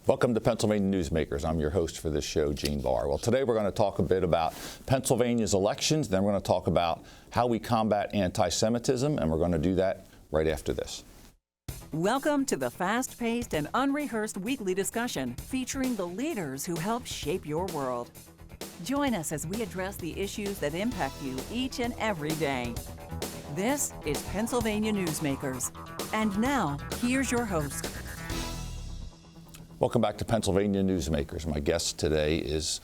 Welcome to Pennsylvania Newsmakers. I'm your host for this show, Gene Barr. Well, today we're going to talk a bit about Pennsylvania's elections, then we're going to talk about how we combat anti-Semitism, and we're going to do that right after this. Welcome to the fast-paced and unrehearsed weekly discussion featuring the leaders who help shape your world. Join us as we address the issues that impact you each and every day. This is Pennsylvania Newsmakers. And now, here's your host. Welcome back to Pennsylvania Newsmakers. My guest today is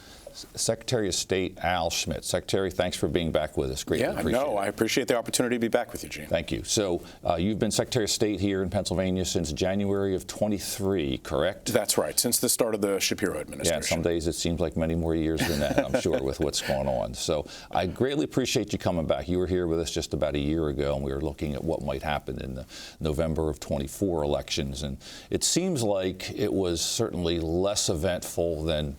Secretary of State Al Schmidt. Secretary, thanks for being back with us. Greatly appreciate it. I appreciate the opportunity to be back with you, Gene. Thank you. So you've been Secretary of State here in Pennsylvania since January of 23, correct? That's right, since the start of the Shapiro administration. Yeah, some days it seems like many more years than that, I'm sure, with what's going on. So I greatly appreciate you coming back. You were here with us just about a year ago, and we were looking at what might happen in the November of 24 elections. And it seems like it was certainly less eventful than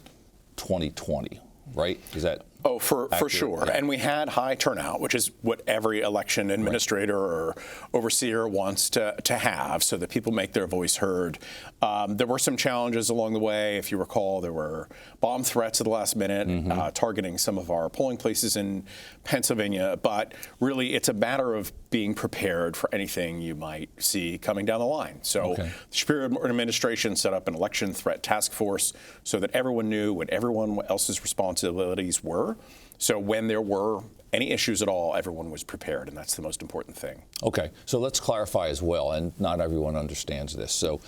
2020, right? Is that for sure. Yeah. And we had high turnout, which is what every election administrator or overseer wants to have, so that people make their voice heard. There were some challenges along the way. If you recall, there were bomb threats at the last minute targeting some of our polling places in Pennsylvania. But really, it's a matter of being prepared for anything you might see coming down the line. So the Shapiro administration set up an election threat task force so that everyone knew what everyone else's responsibilities were. So when there were any issues at all, everyone was prepared, and that's the most important thing. Okay, so let's clarify as well, and not everyone understands this. So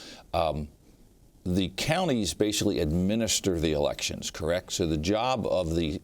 the counties basically administer the elections, correct? So the job of the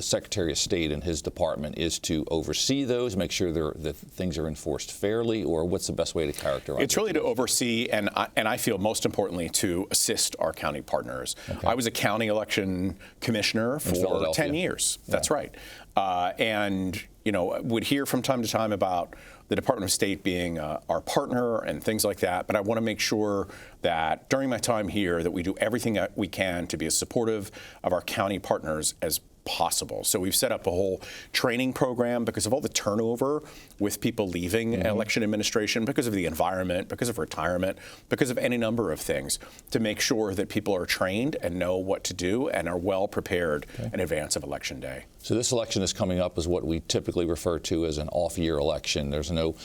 Secretary of State and his department is to oversee those, make sure that things are enforced fairly, or what's the best way to characterize it? It's really to oversee, and I feel most importantly to assist our county partners. Okay. I was a county election commissioner for 10 years. Yeah. That's right. And would hear from time to time about the Department of State being our partner and things like that. But I want to make sure that during my time here that we do everything that we can to be as supportive of our county partners as possible. So we've set up a whole training program because of all the turnover with people leaving election administration, because of the environment, because of retirement, because of any number of things, to make sure that people are trained and know what to do and are well prepared in advance of Election Day. So this election is coming up as what we typically refer to as an off-year election. There's no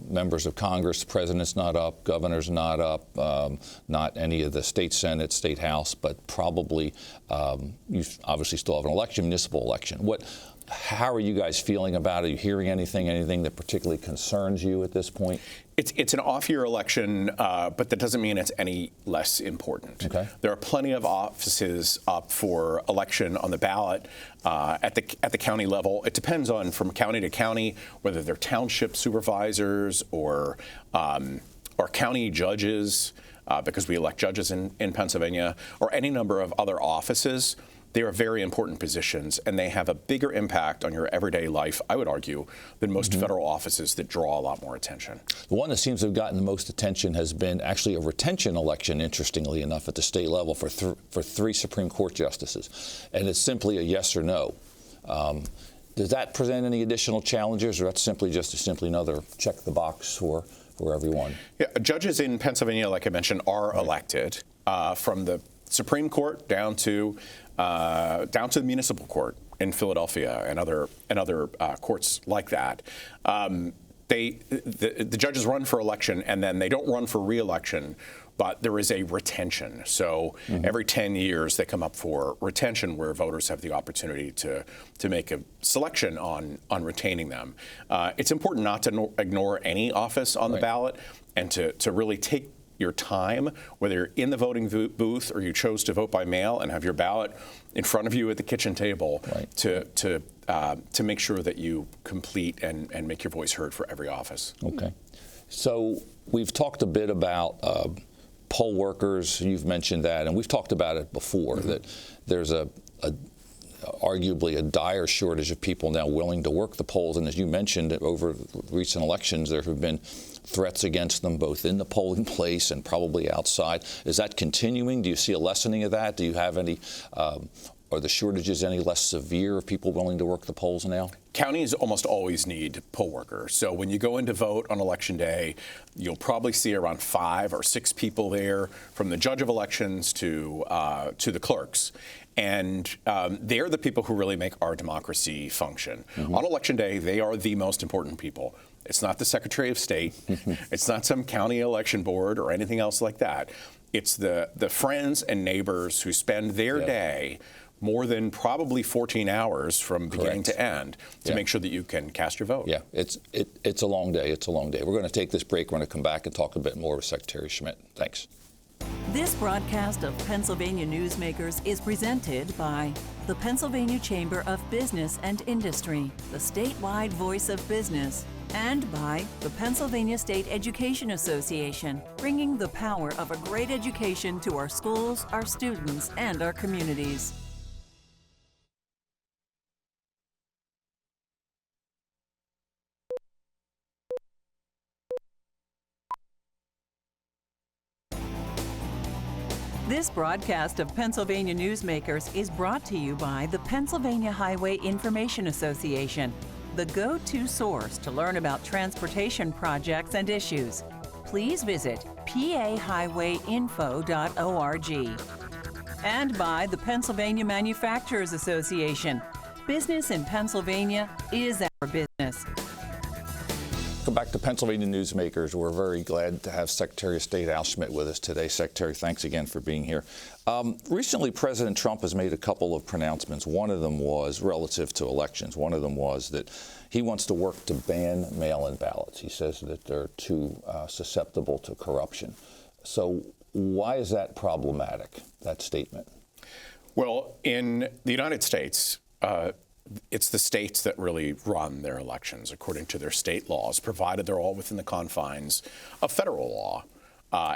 members of Congress, the president's not up, governor's not up, not any of the state Senate, state House, but probably you obviously still have an election, municipal election. How are you guys feeling about it? Are you hearing anything that particularly concerns you at this point? It's an off-year election, but that doesn't mean it's any less important. Okay. There are plenty of offices up for election on the ballot at the county level. It depends on from county to county whether they're township supervisors or county judges, because we elect judges in Pennsylvania, or any number of other offices. They are very important positions, and they have a bigger impact on your everyday life, I would argue, than most federal offices that draw a lot more attention. The one that seems to have gotten the most attention has been actually a retention election, interestingly enough, at the state level for three Supreme Court justices. And it's simply a yes or no. Does that present any additional challenges, or that's simply another check the box for everyone? Yeah, judges in Pennsylvania, like I mentioned, are elected from the Supreme Court down to the municipal court in Philadelphia and other courts like that. The judges run for election, and then they don't run for re-election, but there is a retention. So every 10 years they come up for retention, where voters have the opportunity to make a selection on retaining them. It's important not to ignore any office on the ballot, and to really take your time, whether you're in the voting booth or you chose to vote by mail and have your ballot in front of you at the kitchen table, to make sure that you complete and make your voice heard for every office. Okay. So we've talked a bit about poll workers. You've mentioned that, and we've talked about it before, that there's arguably a dire shortage of people now willing to work the polls. And as you mentioned, over recent elections, there have been threats against them both in the polling place and probably outside. Is that continuing? Do you see a lessening of that? Do you have any Are the shortages any less severe? Are people willing to work the polls now? Counties almost always need poll workers. So when you go in to vote on Election Day, you'll probably see around 5 or 6 people there, from the judge of elections to the clerks. And they're the people who really make our democracy function. On Election Day, they are the most important people. It's not the Secretary of State. It's not some county election board or anything else like that. It's the friends and neighbors who spend their day more than probably 14 hours from beginning to end to make sure that you can cast your vote. Yeah, it's a long day. It's a long day. We're going to take this break. We're going to come back and talk a bit more with Secretary Schmidt. Thanks. This broadcast of Pennsylvania Newsmakers is presented by the Pennsylvania Chamber of Business and Industry, the statewide voice of business, and by the Pennsylvania State Education Association, bringing the power of a great education to our schools, our students, and our communities. This broadcast of Pennsylvania Newsmakers is brought to you by the Pennsylvania Highway Information Association, the go-to source to learn about transportation projects and issues. Please visit pahighwayinfo.org. And by the Pennsylvania Manufacturers Association. Business in Pennsylvania is our business. Welcome back to Pennsylvania Newsmakers. We're very glad to have Secretary of State Al Schmidt with us today. Secretary, thanks again for being here. Recently, President Trump has made a couple of pronouncements. One of them was relative to elections. One of them was that he wants to work to ban mail-in ballots. He says that they're too susceptible to corruption. So why is that problematic, that statement? Well, in the United States, it's the states that really run their elections according to their state laws, provided they're all within the confines of federal law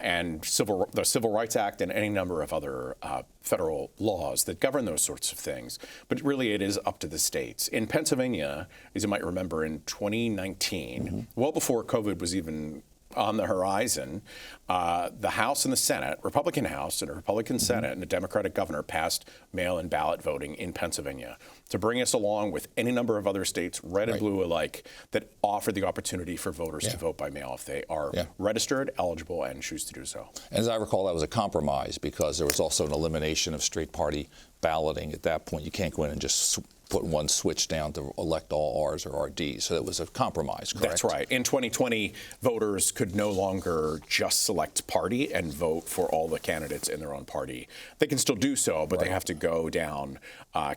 and the Civil Rights Act and any number of other federal laws that govern those sorts of things. But really, it is up to the states. In Pennsylvania, as you might remember, in 2019, well before COVID was even on the horizon, the House and the Senate, Republican House and a Republican Senate and a Democratic governor passed mail-in ballot voting in Pennsylvania to bring us along with any number of other states, red and blue alike, that offer the opportunity for voters to vote by mail if they are registered, eligible, and choose to do so. As I recall, that was a compromise because there was also an elimination of straight party balloting. At that point, you can't go in and just put one switch down to elect all R's or RDs. So it was a compromise, correct? That's right. In 2020, voters could no longer just select party and vote for all the candidates in their own party. They can still do so, but they have to go down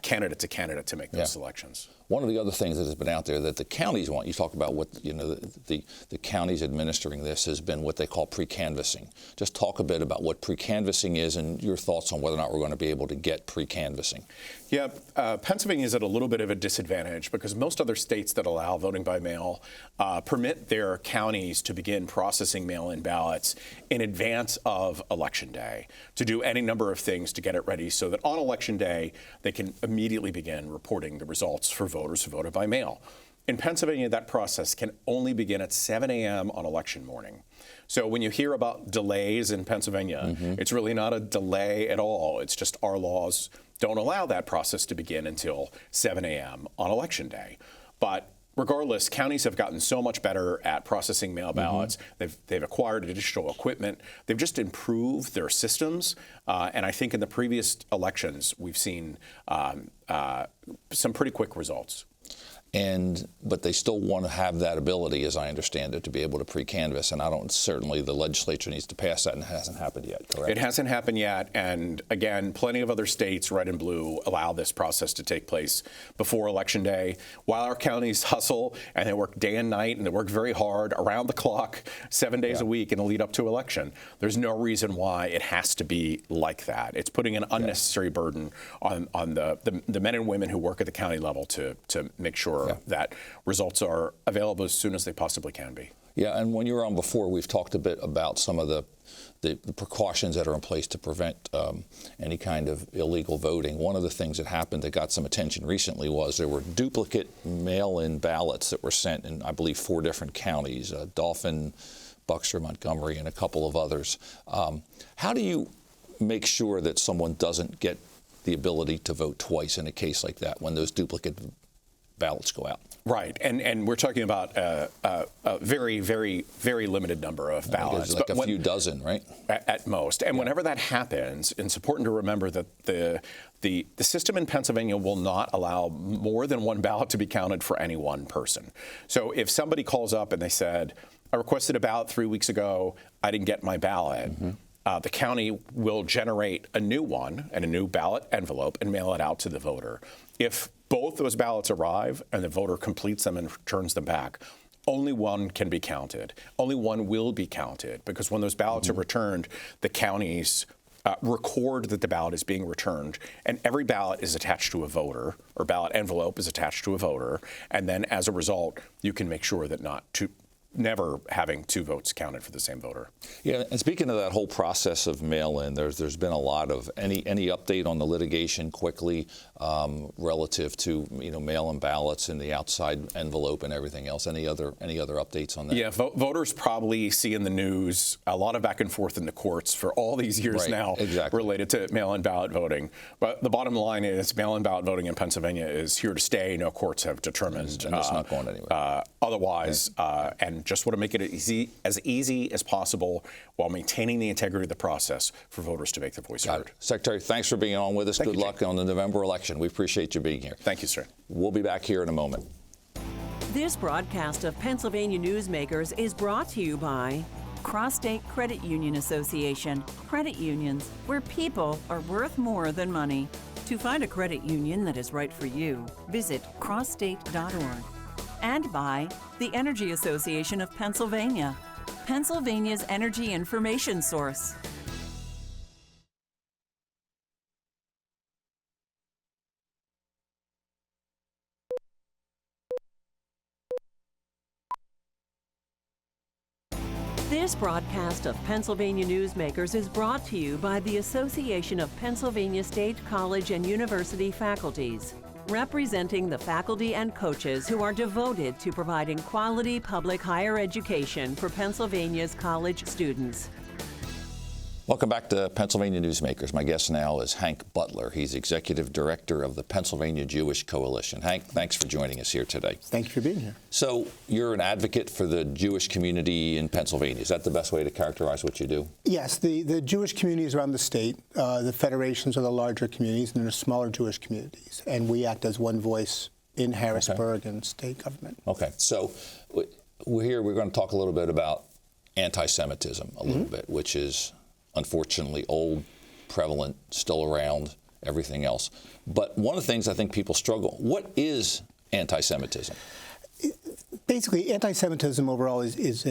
candidate to candidate to make those selections. One of the other things that has been out there that the counties want, you talk about what, the counties administering this has been what they call pre-canvassing. Just talk a bit about what pre-canvassing is and your thoughts on whether or not we're going to be able to get pre-canvassing. Yeah, Pennsylvania is at a little bit of a disadvantage because most other states that allow voting by mail permit their counties to begin processing mail-in ballots in advance of Election Day to do any number of things to get it ready so that on Election Day they can immediately begin reporting the results for voters who voted by mail. In Pennsylvania, that process can only begin at 7 a.m. on election morning. So when you hear about delays in Pennsylvania, it's really not a delay at all. It's just our laws don't allow that process to begin until 7 a.m. on Election Day. But regardless, counties have gotten so much better at processing mail ballots. They've acquired additional equipment. They've just improved their systems. And I think in the previous elections, we've seen some pretty quick results. But they still want to have that ability, as I understand it, to be able to pre-canvass. And certainly the legislature needs to pass that, and it hasn't happened yet, correct? It hasn't happened yet. And again, plenty of other states, red and blue, allow this process to take place before Election Day. While our counties hustle and they work day and night and they work very hard around the clock, 7 days a week in the lead up to election, there's no reason why it has to be like that. It's putting an unnecessary burden on the men and women who work at the county level to make sure that results are available as soon as they possibly can be. Yeah, and when you were on before, we've talked a bit about some of the precautions that are in place to prevent any kind of illegal voting. One of the things that happened that got some attention recently was there were duplicate mail-in ballots that were sent in, I believe, 4 different counties, Dauphin, Buxter, Montgomery, and a couple of others. How do you make sure that someone doesn't get the ability to vote twice in a case like that when those duplicate ballots go out. Right, and we're talking about a very, very, very limited number of ballots. Like a few dozen, right? At most. And whenever that happens, it's important to remember that the system in Pennsylvania will not allow more than one ballot to be counted for any one person. So if somebody calls up and they said, I requested a ballot 3 weeks ago, I didn't get my ballot, the county will generate a new one and a new ballot envelope and mail it out to the voter. If both those ballots arrive and the voter completes them and returns them back, only one can be counted. Only one will be counted, because when those ballots are returned, the counties record that the ballot is being returned, and every ballot is attached to a voter, or ballot envelope is attached to a voter, and then as a result, you can make sure that never having two votes counted for the same voter. Yeah, and speaking of that whole process of mail-in, there's been a lot of any update on the litigation quickly relative to mail-in ballots and the outside envelope and everything else. Any other updates on that? Yeah, voters probably see in the news a lot of back and forth in the courts for all these years now related to mail-in ballot voting. But the bottom line is mail-in ballot voting in Pennsylvania is here to stay. No courts have determined and it's not going anywhere. Otherwise, and just want to make it as easy as possible while maintaining the integrity of the process for voters to make their voice heard. Secretary, thanks for being on with us. Good luck on the November election. We appreciate you being here. Thank you, sir. We'll be back here in a moment. This broadcast of Pennsylvania Newsmakers is brought to you by Cross-State Credit Union Association. Credit unions, where people are worth more than money. To find a credit union that is right for you, visit crossstate.org. And by the Energy Association of Pennsylvania, Pennsylvania's energy information source. This broadcast of Pennsylvania Newsmakers is brought to you by the Association of Pennsylvania State College and University Faculties, representing the faculty and coaches who are devoted to providing quality public higher education for Pennsylvania's college students. Welcome back to Pennsylvania Newsmakers. My guest now is Hank Butler. He's Executive Director of the Pennsylvania Jewish Coalition. Hank, thanks for joining us here today. Thank you for being here. So you're an advocate for the Jewish community in Pennsylvania. Is that the best way to characterize what you do? Yes, the Jewish communities around the state, the federations are the larger communities, and there are smaller Jewish communities. And we act as one voice in Harrisburg and state government. Okay, so we're going to talk a little bit about anti-Semitism a little bit, which is unfortunately old, prevalent, still around, everything else. But one of the things I think people struggle, what is anti-Semitism? Basically, anti-Semitism overall is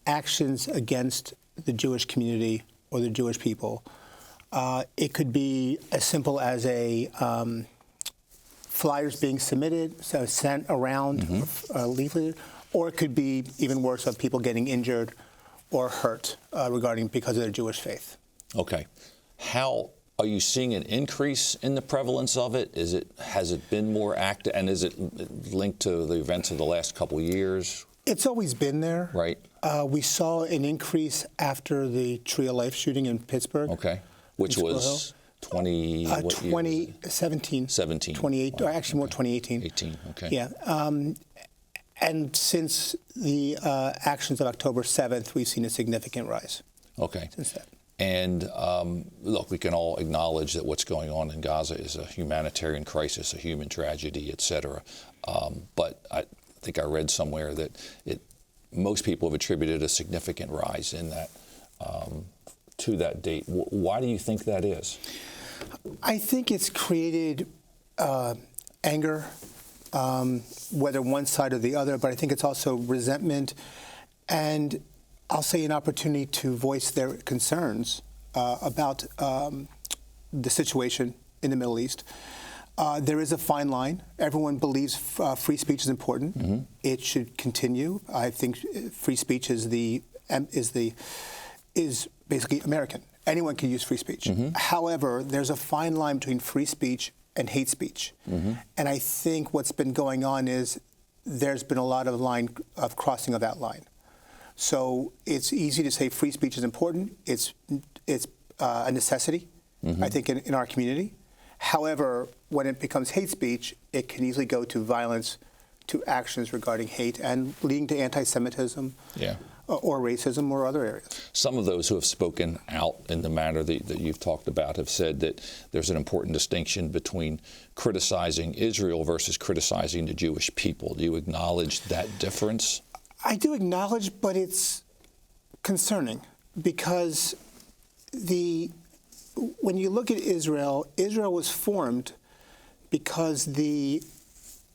actions against the Jewish community or the Jewish people. It could be as simple as flyers being sent around, leafleted, or it could be even worse, of people getting injured or hurt because of their Jewish faith. Okay. How are you seeing an increase in the prevalence of it? Has it been more active, and is it linked to the events of the last couple of years? It's always been there. Right. We saw an increase after the Tree of Life shooting in Pittsburgh. Okay. Which was 2017. 28, or actually more 2018. 18, okay. Yeah. And since the actions of October 7th, we've seen a significant rise. Okay. Since then. And look, we can all acknowledge that what's going on in Gaza is a humanitarian crisis, a human tragedy, et cetera. But I think I read somewhere that most people have attributed a significant rise in that to that date. Why do you think that is? I think it's created anger, whether one side or the other, but I think it's also resentment and I'll say an opportunity to voice their concerns about the situation in the Middle East. There is a fine line. Everyone believes free speech is important. It should continue. I think free speech is basically American. Anyone can use free speech. However, there's a fine line between free speech and hate speech. And I think what's been going on is there's been a lot of crossing of that line. So it's easy to say free speech is important. It's a necessity. I think, in our community. However, when it becomes hate speech, it can easily go to violence, to actions regarding hate, and leading to anti-Semitism. Or racism or other areas. Some of those who have spoken out in the manner that you've talked about have said that there's an important distinction between criticizing Israel versus criticizing the Jewish people. Do you acknowledge that difference? I do acknowledge, but it's concerning because when you look at Israel, Israel was formed because the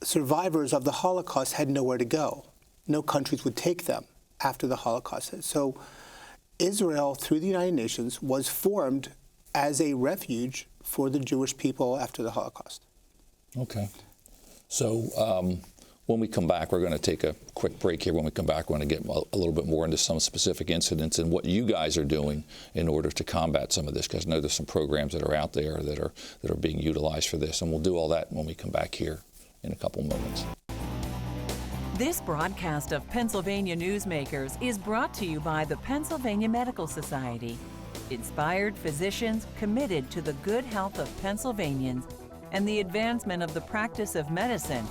survivors of the Holocaust had nowhere to go. No countries would take them after the Holocaust. So Israel, through the United Nations, was formed as a refuge for the Jewish people after the Holocaust. Okay. So when we come back, we're going to take a quick break here. When we come back, we're going to get a little bit more into some specific incidents and what you guys are doing in order to combat some of this, because I know there's some programs that are out there that are being utilized for this. And we'll do all that when we come back here in a couple moments. This broadcast of Pennsylvania Newsmakers is brought to you by the Pennsylvania Medical Society. Inspired physicians committed to the good health of Pennsylvanians and the advancement of the practice of medicine.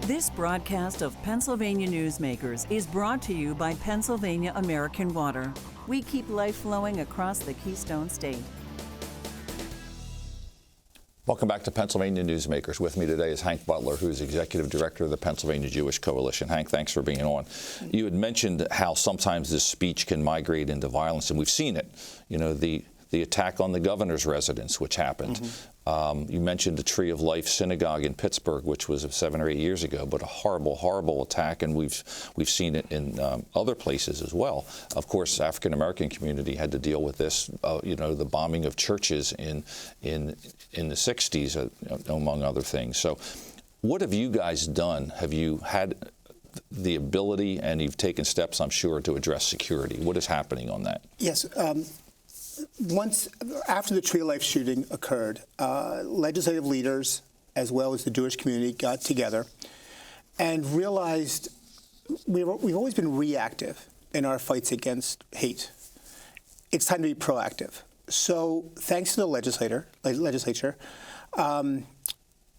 This broadcast of Pennsylvania Newsmakers is brought to you by Pennsylvania American Water. We keep life flowing across the Keystone State. Welcome back to Pennsylvania Newsmakers. With me today is Hank Butler, who is Executive Director of the Pennsylvania Jewish Coalition. Hank, thanks for being on. You had mentioned how sometimes this speech can migrate into violence, and we've seen it. You know, the attack on the governor's residence, which happened. You mentioned the Tree of Life Synagogue in Pittsburgh, which was 7 or 8 years ago, but a horrible, horrible attack, and we've seen it in other places as well. Of course, African American community had to deal with this. The bombing of churches in the 60s, among other things. So, what have you guys done? Have you had the ability, and you've taken steps, I'm sure, to address security? What is happening on that? Yes. Once after the Tree of Life shooting occurred, legislative leaders, as well as the Jewish community, got together and realized we've always been reactive in our fights against hate. It's time to be proactive. So, thanks to the legislature, and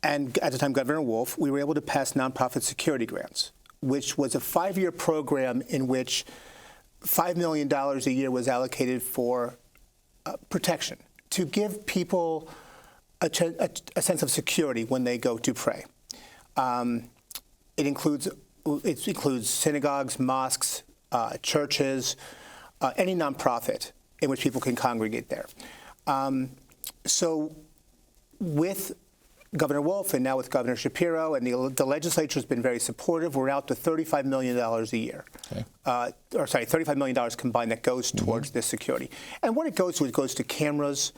at the time Governor Wolf, we were able to pass nonprofit security grants, which was a 5-year program in which $5 million a year was allocated for protection, to give people a sense of security when they go to pray. It includes synagogues, mosques, churches, any nonprofit in which people can congregate there. So with Governor Wolf and now with Governor Shapiro, and the legislature has been very supportive. We're out to $35 million a year. Okay. $35 million combined that goes towards this security. And what it goes to cameras,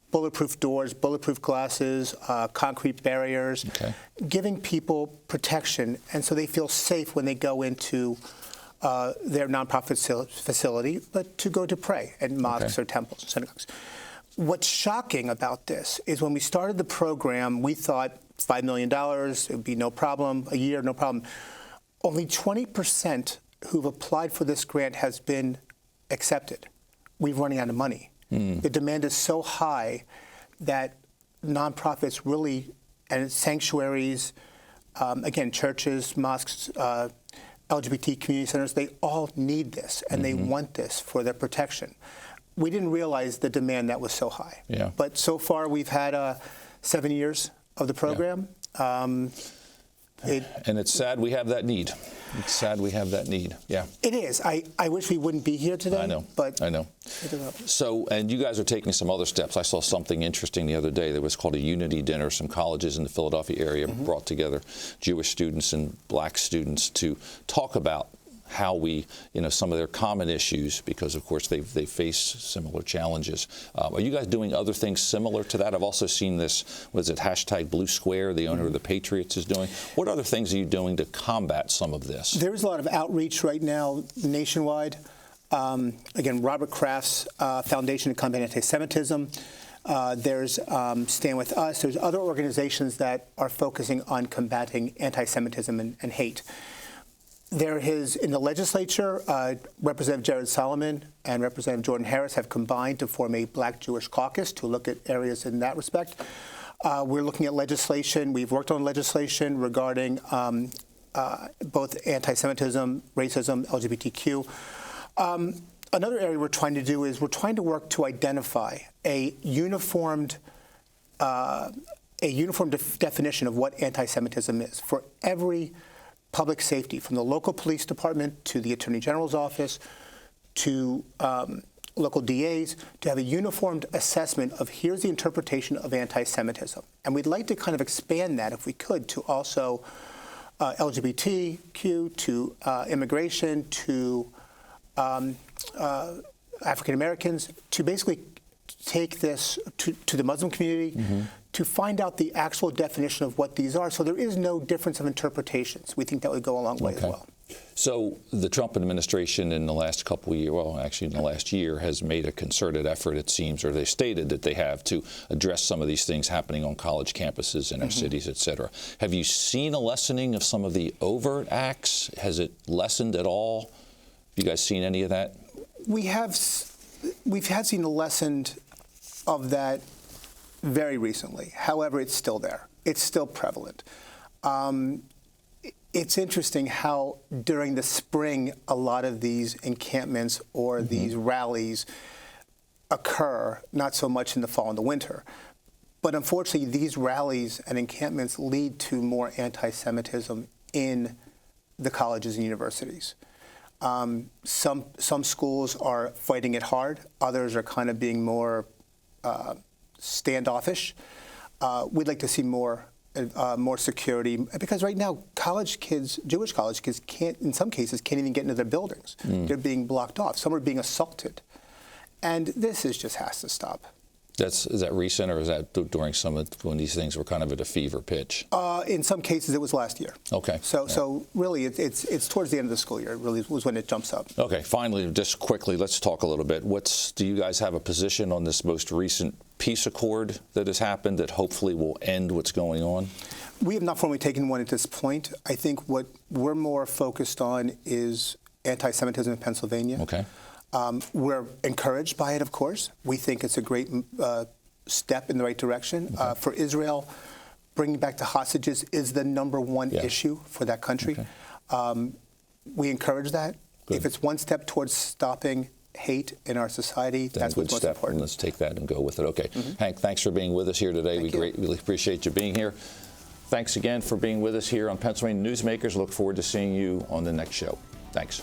bulletproof doors, bulletproof glasses, concrete barriers, giving people protection, and so they feel safe when they go into their nonprofit facility, but to go to pray at mosques or temples and synagogues. What's shocking about this is when we started the program, we thought $5 million, it would be no problem, a year, no problem. Only 20% who've applied for this grant has been accepted. We're running out of money. The demand is so high that nonprofits really, and sanctuaries, again, churches, mosques, LGBT community centers, they all need this, and they want this for their protection. We didn't realize the demand that was so high. But so far, we've had 7 years of the program. And it's sad we have that need. It's sad we have that need. Yeah. It is. I wish we wouldn't be here today. I know. But I know. So, and you guys are taking some other steps. I saw something interesting the other day that was called a unity dinner. Some colleges in the Philadelphia area brought together Jewish students and black students to talk about how we, some of their common issues, because of course they face similar challenges. Are you guys doing other things similar to that? I've also seen this, #Blue Square, the owner of the Patriots is doing. What other things are you doing to combat some of this? There is a lot of outreach right now nationwide. Again, Robert Kraft's Foundation to Combat Anti-Semitism. There's Stand With Us. There's other organizations that are focusing on combating anti-Semitism and hate. There is, in the legislature, Representative Jared Solomon and Representative Jordan Harris have combined to form a Black Jewish caucus to look at areas in that respect. We're looking at legislation. We've worked on legislation regarding both anti-Semitism, racism, LGBTQ. Another area we're trying to do is we're trying to work to identify a uniformed definition of what anti-Semitism is for every public safety, from the local police department to the Attorney General's office to local DAs, to have a uniformed assessment of here's the interpretation of anti-Semitism. And we'd like to kind of expand that, if we could, to also LGBTQ, to immigration, to African Americans, to basically take this to the Muslim community, to find out the actual definition of what these are. So there is no difference of interpretations. We think that would go a long way as well. So the Trump administration in the last couple of years, well, actually in the last year, has made a concerted effort, it seems, or they stated that they have, to address some of these things happening on college campuses in our cities, et cetera. Have you seen a lessening of some of the overt acts? Has it lessened at all? Have you guys seen any of that? We've had seen a lesson of that very recently. However, it's still there. It's still prevalent. It's interesting how during the spring a lot of these encampments or these rallies occur, not so much in the fall and the winter. But unfortunately, these rallies and encampments lead to more anti-Semitism in the colleges and universities. Some schools are fighting it hard. Others are kind of being more standoffish. We'd like to see more security, because right now college kids, Jewish college kids, in some cases can't even get into their buildings. They're being blocked off. Some are being assaulted, and this just has to stop. Is that recent, or is that during when these things were kind of at a fever pitch? In some cases, it was last year. Okay. So really, it's towards the end of the school year. It really was when it jumps up. Okay. Finally, just quickly, let's talk a little bit. Do you guys have a position on this most recent peace accord that has happened that hopefully will end what's going on? We have not formally taken one at this point. I think what we're more focused on is anti-Semitism in Pennsylvania. Okay. We're encouraged by it, of course. We think it's a great step in the right direction. Okay. For Israel, bringing back the hostages is the #1 issue for that country. Okay. We encourage that. Good. If it's one step towards stopping hate in our society, that's what's most important. Let's take that and go with it. Okay. Hank, thanks for being with us here today. We greatly appreciate you being here. Thanks again for being with us here on Pennsylvania Newsmakers. Look forward to seeing you on the next show. Thanks.